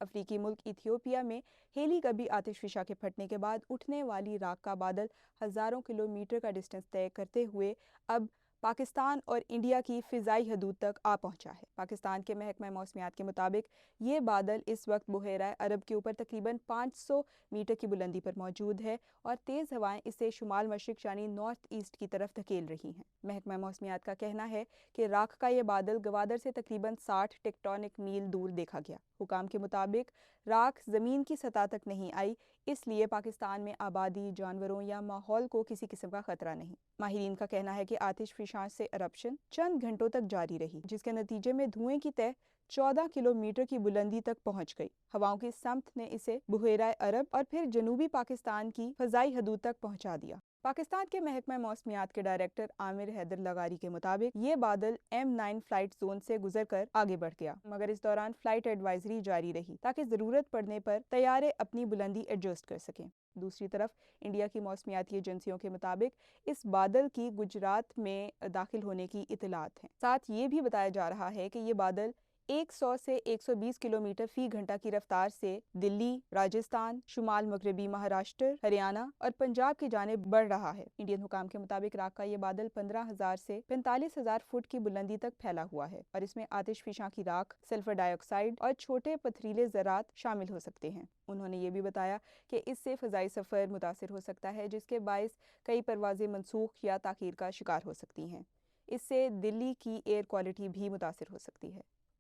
افریقی ملک ایتھیوپیا میں ہیلی کبھی آتش فشاں کے پھٹنے کے بعد اٹھنے والی راکھ کا بادل ہزاروں کلومیٹر کا ڈسٹنس طے کرتے ہوئے اب پاکستان اور انڈیا کی فضائی حدود تک آ پہنچا ہے۔ پاکستان کے محکمہ موسمیات کے مطابق یہ بادل اس وقت بحیرہ عرب کے اوپر تقریباً 500 میٹر کی بلندی پر موجود ہے اور تیز ہوائیں اسے شمال مشرق یعنی نارتھ ایسٹ کی طرف دھکیل رہی ہیں۔ محکمہ موسمیات کا کہنا ہے کہ راکھ کا یہ بادل گوادر سے تقریباً 60 ٹیکٹونک میل دور دیکھا گیا۔ حکام کے مطابق راکھ زمین کی سطح تک نہیں آئی، اس لیے پاکستان میں آبادی، جانوروں یا ماحول کو کسی قسم کا خطرہ نہیں۔ ماہرین کا کہنا ہے کہ آتش فشاں سے ارپشن چند گھنٹوں تک جاری رہی، جس کے نتیجے میں دھوئیں کی تہ 14 کلومیٹر کی بلندی تک پہنچ گئی۔ ہواؤں کی سمت نے اسے بحیرہ عرب اور پھر جنوبی پاکستان کی فضائی حدود تک پہنچا دیا۔ پاکستان کے محکمہ موسمیات کے ڈائریکٹر عامر حیدر لغاری کے مطابق یہ بادل M9 فلائٹ زون سے گزر کر آگے بڑھ گیا، مگر اس دوران فلائٹ ایڈوائزری جاری رہی تاکہ ضرورت پڑنے پر طیارے اپنی بلندی ایڈجسٹ کر سکیں۔ دوسری طرف انڈیا کی موسمیاتی ایجنسیوں کے مطابق اس بادل کی گجرات میں داخل ہونے کی اطلاعات ہیں۔ ساتھ یہ بھی بتایا جا رہا ہے کہ یہ بادل 100 سے 120 کلومیٹر فی گھنٹہ کی رفتار سے دلی، راجستھان، شمال مغربی مہاراشٹر، ہریانہ اور پنجاب کی جانب بڑھ رہا ہے۔ انڈین حکام کے مطابق راکھ کا یہ بادل 15,000 سے 45,000 فٹ کی بلندی تک پھیلا ہوا ہے اور اس میں آتش فشاں کی راکھ، سلفر ڈائی آکسائیڈ اور چھوٹے پتھریلے ذرات شامل ہو سکتے ہیں۔ انہوں نے یہ بھی بتایا کہ اس سے فضائی سفر متاثر ہو سکتا ہے، جس کے باعث کئی پروازیں منسوخ یا تاخیر کا شکار ہو سکتی ہیں۔ اس سے دلی کی ایئر کوالٹی بھی متاثر ہو سکتی ہے۔